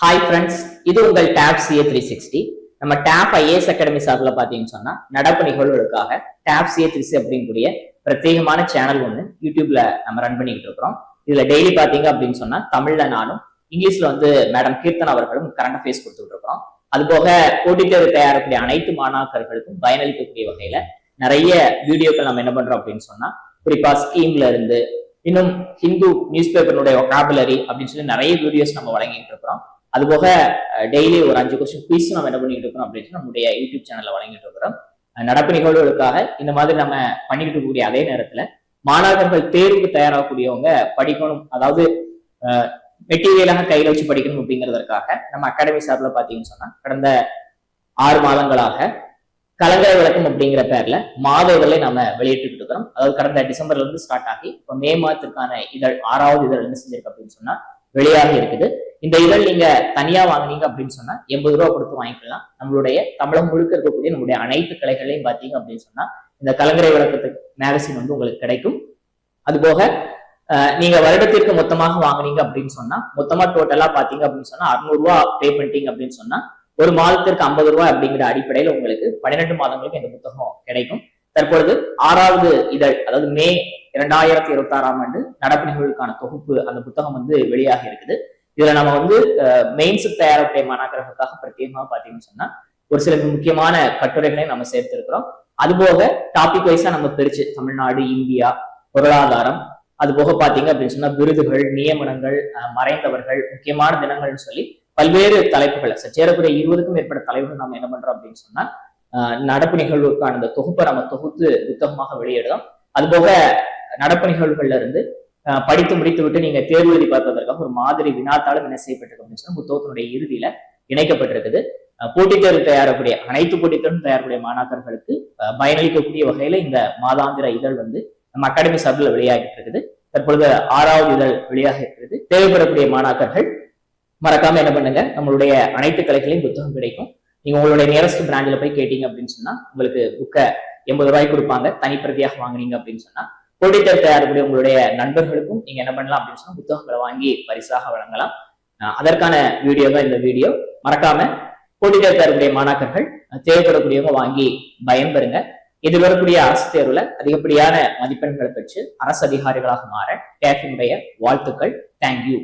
Hi friends, இது உங்கள் tape CA 360. நம்ம டேப் ஐஏஎஸ் அகாடமி சார்பில் பார்த்தீங்கன்னு சொன்னா நடப்பு நிகழ்வுகளுக்காக டேப் சிஏ 360 அப்படிங்கக்கூடிய பிரத்யேகமான சேனல் ஒன்று யூடியூப்ல நம்ம ரன் பண்ணிக்கிட்டு இருக்கிறோம். இதுல டெய்லி பாத்தீங்க அப்படின்னு சொன்னா தமிழ்ல நானும், இங்கிலீஷ்ல வந்து மேடம் கீர்த்தன் அவர்களும் கரண்ட் அஃபேர்ஸ் கொடுத்துட்டு இருக்கிறோம். அது போக போட்டித் தேர்வு தயாரிக்கக்கூடிய அனைத்து மாணாக்கர்களுக்கும் பயனளிக்கக்கூடிய வகையில நிறைய வீடியோக்கள் நம்ம என்ன பண்றோம் அப்படின்னு சொன்னா, குறிப்பா ஸ்கீம்ல இருந்து இன்னும் ஹிந்து நியூஸ் பேப்பருடைய ஒகாபுலரி அப்படின்னு சொல்லி நிறைய வீடியோஸ் நம்ம வழங்கிட்டு இருக்கிறோம். அது போக டெய்லி ஒரு 5 கொஸ்டின் குயிஸ் நம்ம என்ன பண்ணிட்டு இருக்கோம் அப்படின்னு நம்முடைய யூடியூப் சேனல்ல வழங்கிட்டு இருக்கிறோம். நடப்பு நிகழ்வுகளுக்காக இந்த மாதிரி நம்ம பண்ணிட்டு இருக்கக்கூடிய அதே நேரத்துல மாணவர்கள் தேர்வுக்கு தயாராகக்கூடியவங்க படிக்கணும், அதாவது மெட்டீரியலாக கையில வச்சு படிக்கணும் அப்படிங்கிறதுக்காக நம்ம அகாடமி சார்பில் பாத்தீங்கன்னு சொன்னா கடந்த 6 மாதங்களாக கலங்கரை விளக்கம் அப்படிங்கிற பேர்ல மாத இதழை நம்ம வெளியிட்டு இருக்கிறோம். அதாவது கடந்த டிசம்பர்ல இருந்து ஸ்டார்ட் ஆகி இப்ப மே மாதத்திற்கான இதழ் 6வது இதழ் என்ன செஞ்சிருக்கு அப்படின்னு சொன்னா வெளியாக இருக்குது. இந்த இதழ் நீங்க தனியா வாங்கினீங்க அப்படின்னு சொன்னா 80 ரூபா கொடுத்து வாங்கிக்கலாம். நம்மளுடைய தமிழகம் முழுக்க இருக்கக்கூடிய நம்மளுடைய அனைத்து கிளைகளையும் பாத்தீங்க அப்படின்னு சொன்னா இந்த கலங்கரை விளக்கத்துக்கு மேகசின் வந்து உங்களுக்கு கிடைக்கும். அது போக நீங்க வருடத்திற்கு மொத்தமாக வாங்கினீங்க அப்படின்னு சொன்னா மொத்தமா டோட்டலா பாத்தீங்க அப்படின்னு சொன்னா 600 ரூபா பே பண்ணிட்டீங்க அப்படின்னு சொன்னா ஒரு மாதத்திற்கு 50 ரூபாய் அப்படிங்கிற அடிப்படையில உங்களுக்கு 12 மாதங்களுக்கு இந்த புத்தகம் கிடைக்கும். தற்பொழுது 6வது இதழ், அதாவது மே 2026ஆம் ஆண்டு நடப்பு நிகழ்வுக்கான தொகுப்பு அந்த புத்தகம் வந்து வெளியாக இருக்குது. இதுல நம்ம வந்து மெயின்ஸுக்கு தயாரிப்படைய மாணாக்கர்களுக்காக பிரத்யேகமாக பாத்தீங்கன்னு சொன்னா ஒரு சில முக்கியமான கட்டுரைகளையும் நம்ம சேர்த்திருக்கிறோம். அது போக டாபிக் வைஸா நம்ம பிரிச்சு தமிழ்நாடு, இந்தியா, பொருளாதாரம், அது போக பாத்தீங்க அப்படின்னு சொன்னா விருதுகள், நியமனங்கள், மறைந்தவர்கள், முக்கியமான தினங்கள்னு சொல்லி பல்வேறு தலைப்புகளை சேரக்கூடிய 20க்கும் மேற்பட்ட தலைப்புகள் நம்ம என்ன பண்றோம் அப்படின்னு சொன்னா நடப்பு நிகழ்வுக்கான அந்த தொகுப்பை நம்ம தொகுத்து புத்தகமாக வெளியிடுறோம். அது போக நடப்பு நிகழ்வுகள்ல இருந்து படித்து முடித்து விட்டு நீங்க தேர்வு எழுதி பார்ப்பதற்காக ஒரு மாதிரி வினாத்தாளும் என்ன செய்யப்பட்டிருக்கு அப்படின்னு சொன்னா புத்தகத்தினுடைய இறுதியில இணைக்கப்பட்டிருக்குது. போட்டித் தேர்வு தயாரக்கூடிய அனைத்து போட்டித் தேர்வும் தயாரக்கூடிய மாணாக்கர்களுக்கு பயனளிக்கக்கூடிய வகையில இந்த மாதாந்திர இதழ் வந்து நம்ம அகாடமி சார்பில் வெளியாகிட்டு இருக்குது. தற்பொழுது 6வது இதழ் வெளியாக இருக்கிறது. தேவைப்படக்கூடிய மாணாக்கர்கள் மறக்காம என்ன பண்ணுங்க, நம்மளுடைய அனைத்து கலைகளையும் புத்தகம் கிடைக்கும். நீங்க உங்களுடைய நியரஸ்ட் பிராஞ்சில போய் கேட்டீங்க அப்படின்னு சொன்னா உங்களுக்கு புக்கை 80 ரூபாய்க்கு கொடுப்பாங்க. தனிப்பிரதியாக வாங்கினீங்க அப்படின்னு சொன்னா போட்டித் தேர்வு தயாரிக்கூடிய உங்களுடைய நண்பர்களுக்கும் நீங்க என்ன பண்ணலாம் அப்படின்னு சொன்னா புத்தகங்களை வாங்கி பரிசாக வழங்கலாம். அதற்கான வீடியோ தான் இந்த வீடியோ. மறக்காம போட்டித் தேர்வு தயாரிக்கூடிய மாணாக்கர்கள் தேவைப்படக்கூடியவங்க வாங்கி பயன்பெறுங்க. எதிர்வரக்கூடிய அரசு தேர்வுல அதிகப்படியான மதிப்பெண்களை பெற்று அரசு அதிகாரிகளாக மாற டேஃபினுடைய வாழ்த்துக்கள். தேங்க்யூ.